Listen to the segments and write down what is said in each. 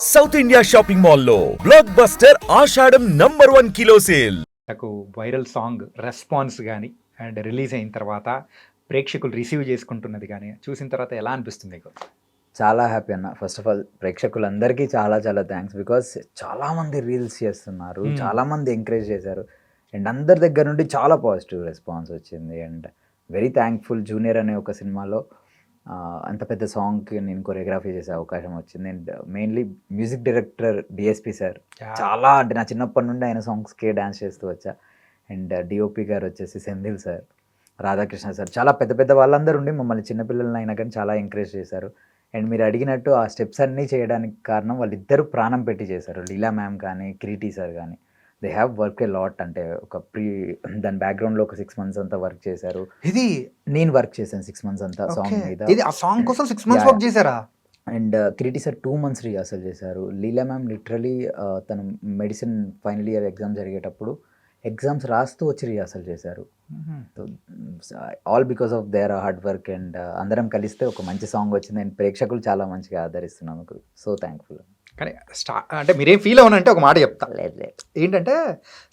South India shopping మాల్లో block buster ఆషాఢం #1 kilo sale. నాకు viral song response కానీ and release అయిన తర్వాత ప్రేక్షకులు రిసీవ్ చేసుకుంటున్నది కానీ చూసిన తర్వాత ఎలా అనిపిస్తుంది మీకు? చాలా హ్యాపీ అన్న. ఫస్ట్ ఆఫ్ ఆల్ ప్రేక్షకులందరికీ చాలా చాలా థ్యాంక్స్. బికాస్ చాలామంది రీల్స్ చేస్తున్నారు, చాలామంది ఎంకరేజ్ చేశారు అండ్ అందరి దగ్గర నుండి చాలా పాజిటివ్ రెస్పాన్స్ వచ్చింది. And very thankful. జూనియర్ అనే ఒక సినిమాలో అంత పెద్ద సాంగ్కి నేను కొరియోగ్రఫీ చేసే అవకాశం వచ్చింది. And mainly music director DSP sir చాలా, అంటే నా చిన్నప్పటి నుండి ఆయన సాంగ్స్కే డ్యాన్స్ చేస్తూ వచ్చా. అండ్ డిఓపి గారు వచ్చేసి సెంధిల్ సార్, రాధాకృష్ణ సార్, చాలా పెద్ద పెద్ద వాళ్ళందరూ ఉండి మమ్మల్ని చిన్నపిల్లలని అయినా కానీ చాలా ఎంకరేజ్ చేశారు. అండ్ మీరు అడిగినట్టు ఆ స్టెప్స్ అన్నీ చేయడానికి కారణం వాళ్ళిద్దరూ ప్రాణం పెట్టి చేశారు. లీలా మ్యామ్ కానీ క్రీటీ సార్ కానీ they have work a lot. అంటే ఒక దాని బ్యాక్గ్రౌండ్లో ఒక 6 months అంతా వర్క్ చేశారు. ఇది నేను వర్క్ చేశాను 6 months అంతా సాంగ్ మీద. ఇది ఆ సాంగ్ కోసం 6 months వర్క్ చేశారా? అండ్ క్రీటీ సార్ 2 months రిహార్సల్ చేశారు. లీలా మ్యామ్ లిటరలీ తను మెడిసిన్ ఫైనల్ ఇయర్ ఎగ్జామ్ జరిగేటప్పుడు ఎగ్జామ్స్ రాస్తూ వచ్చి రిహార్సల్ చేశారు. All because of their hard work. And అందరం కలిస్తే ఒక మంచి సాంగ్ వచ్చింది. అండ్ ప్రేక్షకులు చాలా మంచిగా ఆదరిస్తున్నాము. So thankful. కానీ అంటే మీరేం ఫీల్ అవ్వనంటే ఒక మాట చెప్తా. లేదు ఏంటంటే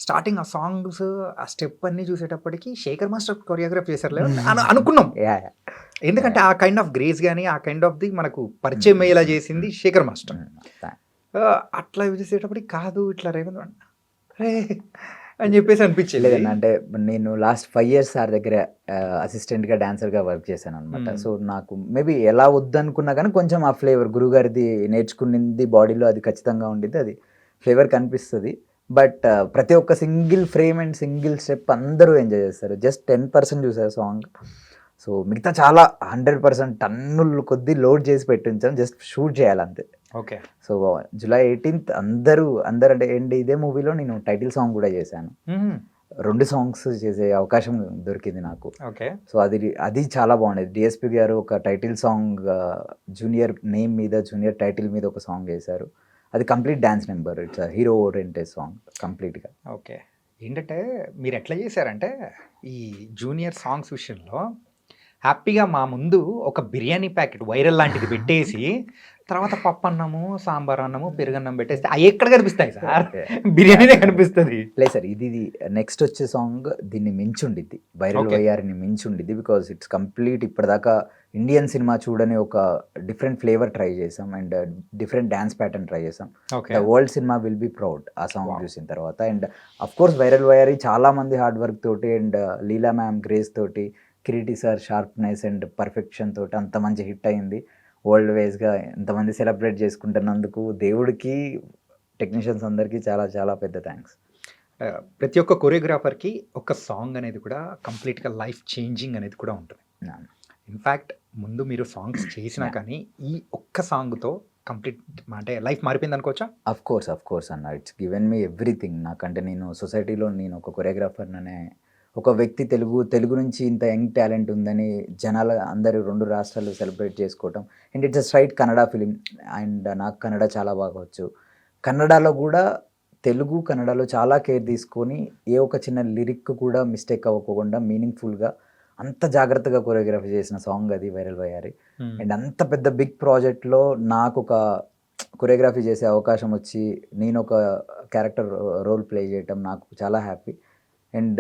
స్టార్టింగ్ ఆ సాంగ్స్ ఆ స్టెప్ అన్ని చూసేటప్పటికి శేఖర్ మాస్టర్ కొరియోగ్రాఫ్ చేశారు అనుకున్నాం. ఎందుకంటే ఆ కైండ్ ఆఫ్ గ్రేస్ కానీ ఆ కైండ్ ఆఫ్ ది మనకు పరిచయం అయ్యేలా చేసింది శేఖర్ మాస్టర్. అట్లా చూసేటప్పటికి కాదు ఇట్లా రేవంత్ రే అని చెప్పేసి అనిపించేది. లేదన్న, అంటే నేను లాస్ట్ 5 years సార్ దగ్గర అసిస్టెంట్గా డాన్సర్గా వర్క్ చేశాను అనమాట. సో నాకు మేబీ ఎలా వద్దనుకున్నా కానీ కొంచెం ఆ ఫ్లేవర్ గురుగారిది నేర్చుకునింది బాడీలో అది ఖచ్చితంగా ఉండిద్ది, అది ఫ్లేవర్ కనిపిస్తుంది. బట్ ప్రతి ఒక్క single frame and single step అందరూ ఎంజాయ్ చేస్తారు. జస్ట్ 10% చూసారు సాంగ్. సో మిగతా చాలా 100% టన్నులు కొద్దీ లోడ్ చేసి పెట్టించాం, జస్ట్ షూట్ చేయాలంతే. ఓకే. సో July 18th అందరూ అంటే ఏంటి, ఇదే మూవీలో నేను టైటిల్ సాంగ్ కూడా చేశాను. 2 songs చేసే అవకాశం దొరికింది నాకు. ఓకే. సో అది చాలా బాగుండేది. డిఎస్పి గారు ఒక టైటిల్ సాంగ్ జూనియర్ నేమ్ మీద, జూనియర్ టైటిల్ మీద ఒక సాంగ్ చేశారు. అది complete dance number. It's hero oriented song కంప్లీట్గా. ఓకే. ఏంటంటే మీరు ఎట్లా చేశారంటే ఈ జూనియర్ సాంగ్స్ విషయంలో హ్యాపీగా మా ముందు ఒక బిర్యానీ ప్యాకెట్ వైరల్ లాంటిది పెట్టేసి తర్వాత పప్పు అన్నము, సాంబార్ అన్నము, పెరుగన్నం పెట్టేస్తే అవి ఎక్కడ కనిపిస్తాయి సార్? బిర్యానీనే కనిపిస్తుంది. లేదు సార్, ఇది నెక్స్ట్ వచ్చే సాంగ్ దీన్ని మించుండిద్ది, వైరల్ వైఆర్ని మించుండిద్ది. బికాస్ ఇట్స్ కంప్లీట్ ఇప్పటిదాకా ఇండియన్ సినిమా చూడని ఒక డిఫరెంట్ ఫ్లేవర్ ట్రై చేసాం and different dance pattern try చేసాం. The world cinema will be proud ఆ సాంగ్ చూసిన తర్వాత. అండ్ అఫ్ కోర్స్ వైరల్ వైఆర్ చాలా మంది హార్డ్ వర్క్ తోటి అండ్ లీలా మ్యామ్ గ్రేస్ తోటి, క్రియేటి సార్ షార్ప్నెస్ అండ్ పర్ఫెక్షన్ తోటి అంత మంచి హిట్ అయింది. వరల్డ్ వైజ్గా ఎంతమంది సెలబ్రేట్ చేసుకుంటున్నందుకు దేవుడికి, టెక్నీషియన్స్ అందరికీ చాలా చాలా పెద్ద థ్యాంక్స్. ప్రతి ఒక్క కొరియోగ్రాఫర్కి ఒక సాంగ్ అనేది కూడా కంప్లీట్గా లైఫ్ చేంజింగ్ అనేది కూడా ఉంటుంది. ఇన్ఫ్యాక్ట్ ముందు మీరు సాంగ్స్ చేసినా కానీ ఈ ఒక్క సాంగ్తో కంప్లీట్ అంటే లైఫ్ మారిపోయింది అనుకోవచ్చా? అఫ్ కోర్స్ అన్న, ఇట్స్ గివెన్ మీ ఎవ్రీథింగ్. నాకంటే నేను సొసైటీలో నేను ఒక కొరియోగ్రాఫర్ అనే ఒక వ్యక్తి తెలుగు నుంచి ఇంత యంగ్ టాలెంట్ ఉందని జనాలు అందరూ 2 రాష్ట్రాలు సెలబ్రేట్ చేసుకోవటం. And it's a straight Kannada film. And నాకు కన్నడ చాలా బాగా వచ్చు. కన్నడలో కూడా కన్నడలో చాలా కేర్ తీసుకొని ఏ ఒక చిన్న లిరిక్ కూడా మిస్టేక్ అవ్వకుండా మీనింగ్ఫుల్గా అంత జాగ్రత్తగా కొరియోగ్రఫీ చేసిన సాంగ్ అది వైరల్ వైఆర్. అండ్ అంత పెద్ద బిగ్ ప్రాజెక్ట్లో నాకు ఒక కొరియోగ్రఫీ చేసే అవకాశం వచ్చి నేను ఒక క్యారెక్టర్ రోల్ ప్లే చేయటం నాకు చాలా happy. And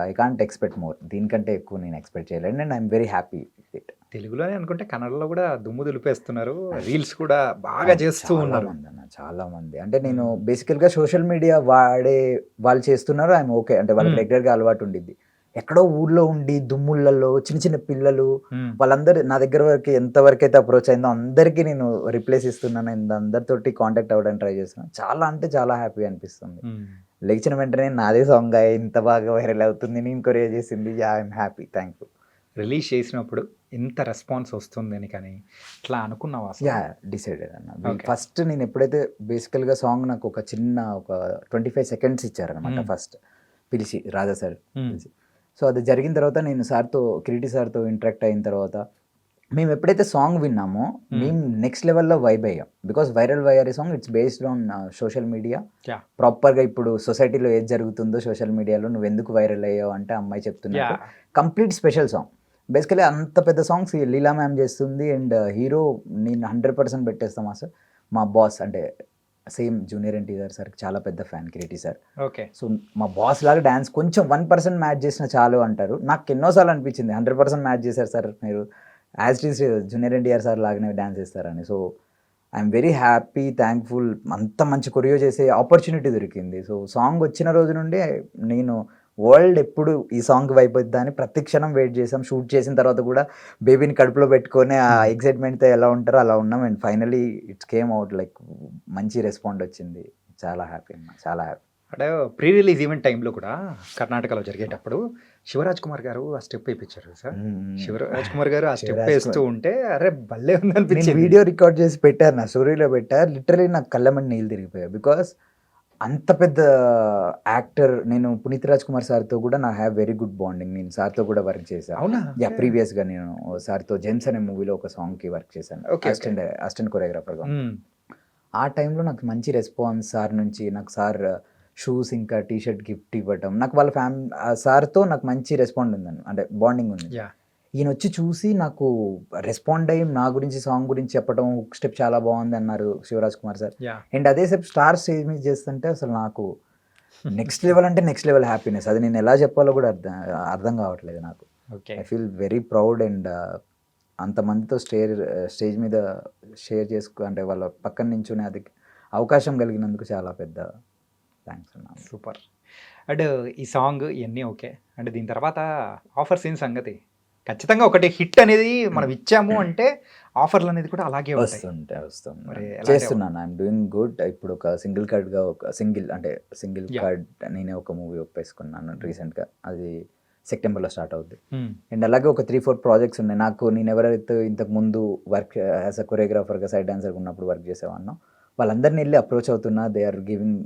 I can't expect more. దీనికంటే ఎక్కువ నేను ఎక్స్పెక్ట్ చేయలేను. And I'm very happy with it. తెలుగులోనే అనుకుంటే కన్నడలో కూడా దుమ్ము దులిపేస్తున్నారు, రీల్స్ కూడా బాగా చేస్తూ ఉన్నారు చాలా మంది. అంటే నేను బేసికల్గా సోషల్ మీడియా వాళ్ళు చేస్తున్నారు, ఐఎమ్ ఓకే. అంటే వాళ్ళకి రెగ్యులర్గా అలవాటు ఉండిద్ది. ఎక్కడో ఊర్లో ఉండి దుమ్ముళ్ళల్లో చిన్న చిన్న పిల్లలు వాళ్ళందరూ నా దగ్గర వరకు ఎంతవరకు అయితే అప్రోచ్ అయిందో అందరికీ నేను రిప్లేస్ ఇస్తున్నాను. అందరితోటి కాంటాక్ట్ అవ్వడానికి ట్రై చేస్తున్నాను. చాలా అంటే చాలా హ్యాపీ అనిపిస్తుంది. లేచిన వెంటనే నాదే సాంగ్ ఇంత బాగా వైరల్ అవుతుంది, నేను కొరియర్ చేసింది, ఐఎమ్ హ్యాపీ, థ్యాంక్ఫుల్. రిలీజ్ చేసినప్పుడు ఎంత రెస్పాన్స్ వస్తుందని కానీ ఇట్లా అనుకున్నావా? డిసైడెడ్ అన్న. ఫస్ట్ నేను ఎప్పుడైతే బేసికల్గా సాంగ్ నాకు ఒక 25 seconds ఇచ్చారనమాట. ఫస్ట్ పిలిచి రాజా సార్ పిలిచి, సో అది జరిగిన తర్వాత నేను క్రియేటి సార్తో ఇంటరాక్ట్ అయిన తర్వాత మేము ఎప్పుడైతే సాంగ్ విన్నామో మేము నెక్స్ట్ లెవెల్లో వైబ్ అయ్యాం. Because viral Y R song it's based on social media. ప్రాపర్గా ఇప్పుడు సొసైటీలో ఏది జరుగుతుందో సోషల్ మీడియాలో నువ్వు ఎందుకు వైరల్ అయ్యావు అంటే అమ్మాయి చెప్తున్నా. Complete special song. బేసికలీ అంత పెద్ద సాంగ్స్ లీలా మ్యామ్ చేస్తుంది అండ్ హీరో నేను 100% పెట్టేస్తాం అసలు. మా బాస్ అంటే సేమ్ జూనియర్ ఎన్టీఆర్ సార్ చాలా పెద్ద fan Kireeti sir. Okay. So మా బాస్ లాగా డ్యాన్స్ కొంచెం 1% మ్యాచ్ చేసిన చాలు అంటారు. నాకు ఎన్నోసార్లు అనిపించింది 100% మ్యాచ్ చేశారు సార్ మీరు, as it is junior NTR sir లాగానే డ్యాన్స్ చేస్తారని. So I'm very happy, thankful. అంత మంచి కొరియో చేసే ఆపర్చునిటీ దొరికింది. సో సాంగ్ వచ్చిన రోజు నుండి నేను వరల్డ్ ఎప్పుడు ఈ సాంగ్ అయిపోద్దా అని ప్రతి క్షణం వెయిట్ చేసాం. షూట్ చేసిన తర్వాత కూడా బేబీని కడుపులో పెట్టుకొని ఆ ఎక్సైట్మెంట్తో ఎలా ఉంటారో అలా ఉన్నాం. And finally it's came out like మంచి రెస్పాండ్ వచ్చింది. చాలా హ్యాపీ అన్న, చాలా హ్యాపీ. అంటే ప్రీ రిలీజ్ ఈవెంట్ టైంలో కూడా కర్ణాటకలో జరిగేటప్పుడు శివరాజ్ కుమార్ గారు ఆ స్టెప్ వేయించారు సార్. శివరాజ్ కుమార్ గారు ఆ స్టెప్ వేస్తూ ఉంటే అరే భలే ఉంది నేను అనిపించింది. వీడియో రికార్డ్ చేసి పెట్టారు, నా స్టోరీలో పెట్టారు. లిటరలీ నాకు కళ్ళమని నీళ్ళు తిరిగిపోయాయి. బికాస్ అంత పెద్ద యాక్టర్. నేను పునీత్ రాజ్ కుమార్ సార్తో కూడా నా హ్యావ్ వెరీ గుడ్ బాండింగ్. నేను సార్తో కూడా వర్క్ చేశాను. అవునా? యా, ప్రీవియస్గా నేను సార్తో జెమ్స్ అనే మూవీలో ఒక సాంగ్కి వర్క్ చేశాను, అసిస్టెంట్ కొరియోగ్రాఫర్గా. ఆ టైంలో నాకు మంచి రెస్పాన్స్ సార్ నుంచి. నాకు సార్ షూస్ ఇంకా టీ షర్ట్ గిఫ్ట్ ఇవ్వటం, నాకు వాళ్ళ సార్తో నాకు మంచి రెస్పాండ్ ఉందని, అంటే బాండింగ్ ఉంది. ఈయన వచ్చి చూసి నాకు రెస్పాండ్ అయ్యి నా గురించి సాంగ్ గురించి చెప్పడం, స్టెప్ చాలా బాగుంది అన్నారు శివరాజ్ కుమార్ సార్. అండ్ అదే స్టెప్ స్టార్ స్టేజ్ మీద చేస్తుంటే అసలు నాకు నెక్స్ట్ లెవెల్ అంటే నెక్స్ట్ లెవెల్ హ్యాపీనెస్. అది నేను ఎలా చెప్పాలో కూడా అర్థం కావట్లేదు నాకు. I feel very proud. And అంతమందితో స్టేజ్ మీద షేర్ అంటే వాళ్ళ పక్కన నించునే అది అవకాశం కలిగినందుకు చాలా పెద్ద థ్యాంక్స్ అన్నా. సూపర్. అండ్ ఈ సాంగ్ ఇవన్నీ ఓకే. అంటే దీని తర్వాత ఆఫర్స్ ఏం సంగతి? ఖచ్చితంగా ఒకటి హిట్ అనేది మనం ఇచ్చాము అంటే ఆఫర్లు అనేది కూడా అలాగే వస్తుంది. చేస్తున్నాను, ఐఎమ్ డూయింగ్ గుడ్. ఇప్పుడు ఒక సింగిల్ కార్డ్ నేనే ఒక మూవీ ఒప్పేసుకున్నాను రీసెంట్గా. అది సెప్టెంబర్లో స్టార్ట్ అవుద్ది. అండ్ అలాగే ఒక 3-4 ప్రాజెక్ట్స్ ఉన్నాయి నాకు. నేను ఎవరైతే ఇంతకు ముందు వర్క్ యాజ్ అ కొరియోగ్రాఫర్గా సైడ్ డాన్సర్గా ఉన్నప్పుడు వర్క్ చేసేవాడినో వాళ్ళందరినీ వెళ్ళి అప్రోచ్ అవుతున్నా. దే ఆర్ గివింగ్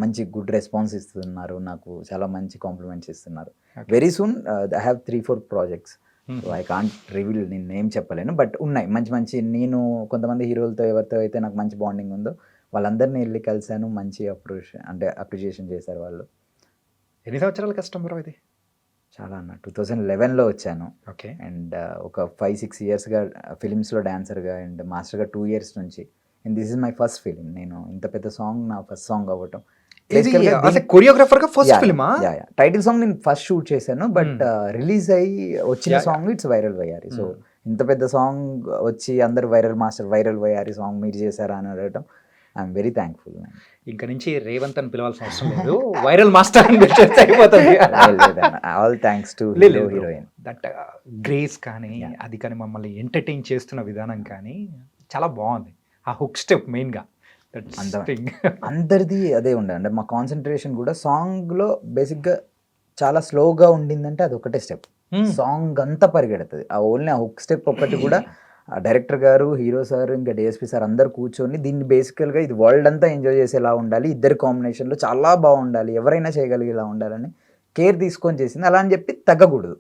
మంచి గుడ్ రెస్పాన్స్ ఇస్తున్నారు, నాకు చాలా మంచి కాంప్లిమెంట్స్ ఇస్తున్నారు. Very soon I have 3-4 projects. So I can't reveal, నేను ఏం చెప్పలేను, బట్ ఉన్నాయి మంచి. నేను కొంతమంది హీరోలతో ఎవరితో అయితే నాకు మంచి బాండింగ్ ఉందో వాళ్ళందరినీ వెళ్ళి కలిశాను. మంచి అప్రిషియేషన్ చేశారు వాళ్ళు. ఎన్ని సంవత్సరాల కష్టం బ్రో ఇది? చాలా అన్న. 2011లో వచ్చాను. ఓకే. అండ్ ఒక 5-6 ఇయర్స్గా ఫిలిమ్స్లో డాన్సర్గా అండ్ మాస్టర్గా 2 years నుంచి. And this is my first film. నేను ఇంత పెద్ద సాంగ్ నా ఫస్ట్ సాంగ్ అవ్వటం. కొరియోగ్రాఫర్గా ఫస్ట్ ఫిల్మా? టైటిల్ సాంగ్ నేను ఫస్ట్ షూట్ చేశాను, బట్ రిలీజ్ అయ్యి వచ్చిన సాంగ్ ఇట్స్ వైరల్ వయ్యారి. సో ఇంత పెద్ద సాంగ్ వచ్చి అందరు వైరల్ వయ్యారి సాంగ్ మీరు చేశారా అని అడగటం ఐఎమ్ వెరీ థ్యాంక్ఫుల్. ఇంకా నుంచి రేవంత్ అని పిలవాల్సిన అవసరం లేదు, వైరల్ మాస్టర్ అని పిలిచేస్తే అయిపోతుంది. All thanks to heroine. That grace కానీ అది కానీ మమ్మల్ని ఎంటర్టైన్ చేస్తున్న విధానం కానీ చాలా బాగుంది. ఆ హుక్ స్టెప్ మెయిన్గా అందరిది అదే ఉండే. అంటే మా కాన్సన్ట్రేషన్ కూడా సాంగ్లో బేసిక్గా చాలా స్లోగా ఉండిందంటే అది ఒకటే స్టెప్. సాంగ్ అంతా పరిగెడుతుంది. ఓన్లీ ఆ హుక్ స్టెప్ ఒకటి కూడా డైరెక్టర్ గారు, హీరో సార్, ఇంకా డిఎస్పీ సార్ అందరు కూర్చొని దీన్ని బేసికల్గా ఇది వరల్డ్ అంతా ఎంజాయ్ చేసేలా ఉండాలి, ఇద్దరి కాంబినేషన్లో చాలా బాగుండాలి, ఎవరైనా చేయగలిగేలా ఉండాలని కేర్ తీసుకొని చేసింది. అలా అని చెప్పి తగ్గకూడదు,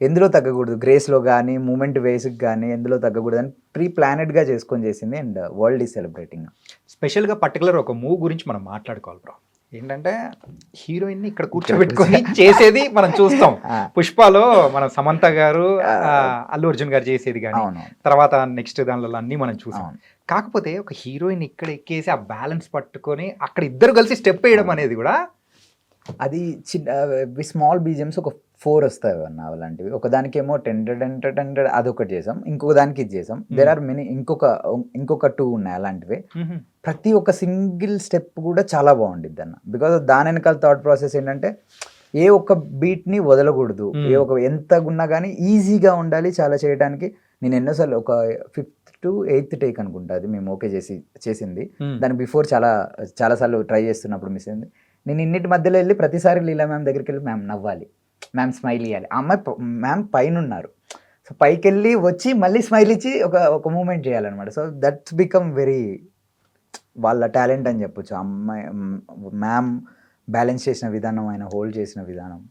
ఎందులో తగ్గకూడదు. గ్రేస్లో కానీ మూమెంట్ వేస్కి కానీ ఎందులో తగ్గకూడదు అని ప్రీ ప్లానెడ్గా చేసుకొని చేసింది. And world is celebrating. స్పెషల్గా పర్టికులర్ ఒక మూవ్ గురించి మనం మాట్లాడుకోవాలి బ్రో. ఏంటంటే హీరోయిన్ని ఇక్కడ కూర్చోబెట్టుకొని చేసేది మనం చూస్తాం. పుష్పలో మన సమంత గారు, అల్లు అర్జున్ గారు చేసేది కానీ తర్వాత నెక్స్ట్ దానిలో అన్నీ మనం చూసాం. కాకపోతే ఒక హీరోయిన్ ఇక్కడ ఎక్కేసి ఆ బ్యాలెన్స్ పట్టుకొని అక్కడ ఇద్దరు కలిసి స్టెప్ వేయడం అనేది కూడా అది స్మాల్ బీజిఎమ్స్ ఒక 4 వస్తాయి అన్న అలాంటివి. ఒకదానికేమో టెండెడ్ అదొకటి చేసాం, ఇంకొక దానికి ఇది చేసాం. దేర్ ఆర్ మెనీ, ఇంకొక 2 ఉన్నాయి అలాంటివి. ప్రతి ఒక్క సింగిల్ స్టెప్ కూడా చాలా బాగుండిద్ది అన్న. బికాజ్ దాని వెనకాల థాట్ ప్రాసెస్ ఏంటంటే ఏ ఒక్క బీట్ని వదలకూడదు, ఎంత ఉన్నా కానీ ఈజీగా ఉండాలి చాలా చేయడానికి. నేను ఎన్నోసార్లు ఒక 5th to 8th టేక్ అనుకుంటా అది మేము ఓకే చేసింది. దానికి బిఫోర్ చాలాసార్లు ట్రై చేస్తున్నప్పుడు మిస్ అయింది. నేను ఇన్నిటి మధ్యలో వెళ్ళి ప్రతిసారి లీలా మ్యామ్ దగ్గరికి వెళ్ళి మ్యామ్ నవ్వాలి, మ్యామ్ స్మైల్ ఇవ్వాలి. ఆ అమ్మాయి మ్యామ్ పైన ఉన్నారు, సో పైకి వెళ్ళి వచ్చి మళ్ళీ స్మైల్ ఇచ్చి ఒక మూమెంట్ చేయాలన్నమాట. సో దట్స్ బికమ్ వెరీ వాళ్ళ టాలెంట్ అని చెప్పొచ్చు. అమ్మాయి మ్యామ్ బ్యాలెన్స్ చేసిన విధానం, ఆయన హోల్డ్ చేసిన విధానం.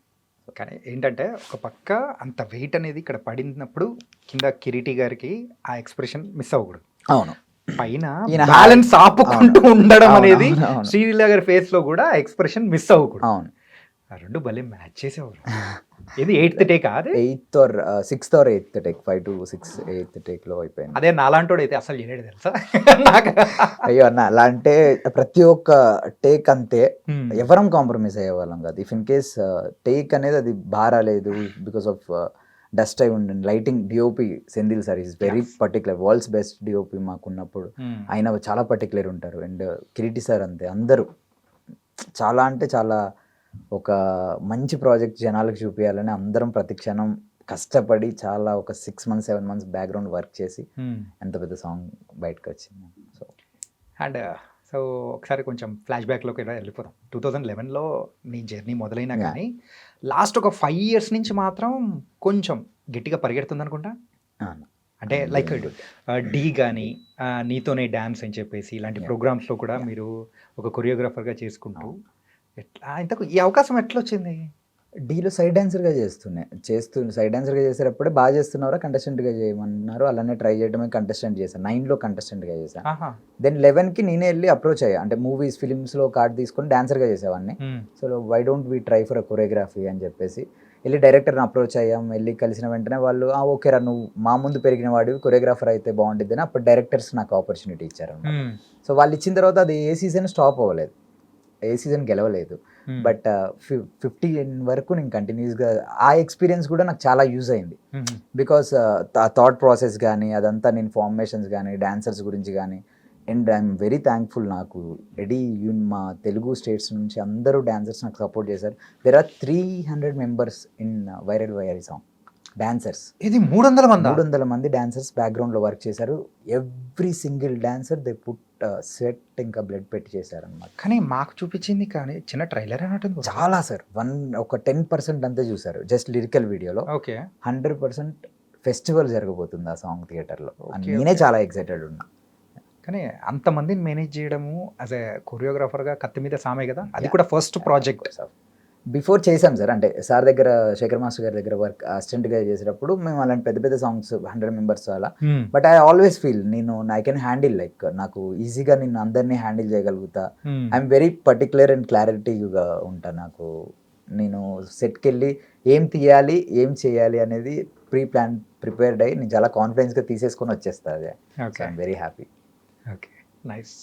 కానీ ఏంటంటే ఒక పక్క అంత వెయిట్ అనేది ఇక్కడ పడినప్పుడు కింద కిరీటి గారికి ఆ ఎక్స్ప్రెషన్ మిస్ అవ్వకూడదు. అవును, పైన బ్యాలెన్స్ ఆపుకుంటూ ఉండడం అనేది శ్రీలీల గారి ఫేస్ లో కూడా ఎక్స్ప్రెషన్ మిస్ అవ్వకూడదు. అవును, ఆ 2 భలే మ్యాచ్ చేసేవారు. ఇది 8థ్ టేకా అది? 8th or 6th or 8th take 5 to 6 8th టేక్‌లో అయిపోయింది. అదే నాలాంటోడైతే అసలు చేయలేడు తెలుసా? నాకు అయ్యో! అన్న అలా అంటే ప్రతి ఒక్క టేక్ అంతే. హ్మ్. ఎవరం కాంప్రమైజ్ అయ్యేవాళ్ళం కాదు. ఇఫ్ ఇన్ కేస్ టేక్ అనేది అది రాలేదు బికాస్ ఆఫ్ డస్ట్ అయి ఉండింది. Lighting DOP Senthil sir is very Yes. Particular. World's best DOP మాకున్నప్పుడు. హ్మ్. ఆయన చాలా పర్టికులర్ ఉంటారు. అండ్ కిరీటి సార్ అంతే. అందరూ చాలా అంటే చాలా ఒక మంచి ప్రాజెక్ట్ జనాలకు చూపియాలని అందరం ప్రతి క్షణం కష్టపడి చాలా ఒక 6 months 7 months బ్యాక్‌గ్రౌండ్ వర్క్ చేసి హ్మ్. ఎంత పెద్ద సాంగ్ బయటకొచ్చింది. సో అండ్ సో ఒకసారి కొంచెం ఫ్లాష్ బ్యాక్‌లోకి ఇలా వెళ్ళిపోదాం. 2011లో నీ జర్నీ మొదలైనా Yeah. కానీ లాస్ట్ ఒక 5 years నుంచి మాత్రం కొంచెం గట్టిగా పరిగెడుతుందనుకుంటా. ఆ! అంటే I'm లైక్ doing good. ఢీ గాని, నీతోనే డాన్స్ అని చెప్పేసి ఇలాంటి Yeah. ప్రోగ్రామ్స్‌లో కూడా Yeah. మీరు ఒక కొరియోగ్రాఫర్‌గా చేసుకుంటూ ఎట్లా ఇంతకు ఈ అవకాశం ఎట్లొచ్చింది? డీలో సైడ్ డాన్సర్‌గా సైడ్ డాన్సర్‌గా చేసేటప్పుడే బాగా చేస్తున్నావురా కంటెస్టెంట్‌గా చేయమన్నారు. అలానే ట్రై చేయడమే కంటెస్టెంట్ చేశాను. 9లో కంటెస్టెంట్‌గా చేశాను. ఆహా! దెన్ 11కి నేనే వెళ్ళి అప్రోచ్ అయ్యా. అంటే మూవీస్, ఫిల్మ్స్‌లో కార్డ్ తీసుకొని డాన్సర్‌గా చేసేవాడిని. Hmm. So why don't we try for a choreography అని చెప్పేసి వెళ్ళి డైరెక్టర్ని అప్రోచ్ అయ్యాం. వెళ్ళి కలిసిన వెంటనే వాళ్ళు ఓకేరా నువ్వు మా ముందు పెరిగిన వాడివి కొరియోగ్రాఫర్ అయితే బాగుండిద్దని అప్పుడు డైరెక్టర్స్ నాకు ఆపర్చునిటీ ఇచ్చారన్నమాట. హ్మ్. సో వాళ్ళు ఇచ్చిన తర్వాత అది ఏ సీజన్ స్టాప్ అవ్వలేదు. ఏ సీజన్ గెలవలేదు. హ్మ్. బట్ 15 వరకు నేను కంటిన్యూస్గా ఆ ఎక్స్పీరియన్స్ కూడా నాకు చాలా యూజ్ అయింది. హ్మ్. బికాస్ ఆ థాట్ ప్రాసెస్ కానీ అదంతా నేను ఫార్మేషన్స్ కానీ డాన్సర్స్ గురించి కానీ అండ్ ఐఎమ్ వెరీ థ్యాంక్ఫుల్. నాకు మా తెలుగు స్టేట్స్ నుంచి అందరూ డాన్సర్స్ నాకు సపోర్ట్ చేశారు. There are 300 members in viral వైరీ సాంగ్ డాన్సర్స్. ఇది 300 మందా? 300 మంది డాన్సర్స్ బ్యాక్గ్రౌండ్లో వర్క్ చేశారు. Every single dancer they put sweat ఇంకా బ్లడ్ పెట్టి చేశారనమాట. కానీ మాకు చూపించింది కానీ చిన్న ట్రైలర్ అన్నట్టుంది. చాలా సార్ ఒక 10% అంతే చూసారు జస్ట్ లిరికల్ వీడియోలో. ఓకే. 100% ఫెస్టివల్ జరగబోతుంది ఆ సాంగ్ థియేటర్లో. Okay, నేనే okay. చాలా ఎక్సైటెడ్ ఉన్నా. కానీ అంతమందిని మేనేజ్ చేయడము యాజ్ ఎ కొరియోగ్రాఫర్‌గా కత్తి మీద సామే కదా! అది కూడా ఫస్ట్ ప్రాజెక్ట్. బిఫోర్ చేసాం సార్. అంటే సార్ దగ్గర శేఖర్ మాస్టర్ గారి దగ్గర వర్క్ అసిస్టెంట్గా చేసేటప్పుడు మేము అలాంటి పెద్ద పెద్ద సాంగ్స్ 100 మెంబర్స్ అలా. హ్మ్. But I always feel I can handle like నాకు ఈజీగా నేను అందరినీ హ్యాండిల్ చేయగలుగుతా. హ్మ్. ఐఎమ్ వెరీ పర్టికులర్ అండ్ క్లారిటీగా ఉంటా. నేను సెట్కి వెళ్ళి ఏం తీయాలి ఏం చేయాలి అనేది ప్రిపేర్డ్ అయ్యి నేను చాలా కాన్ఫిడెన్స్గా తీసేసుకొని వచ్చేస్తా. అదే okay. I'm very happy. Okay. Nice.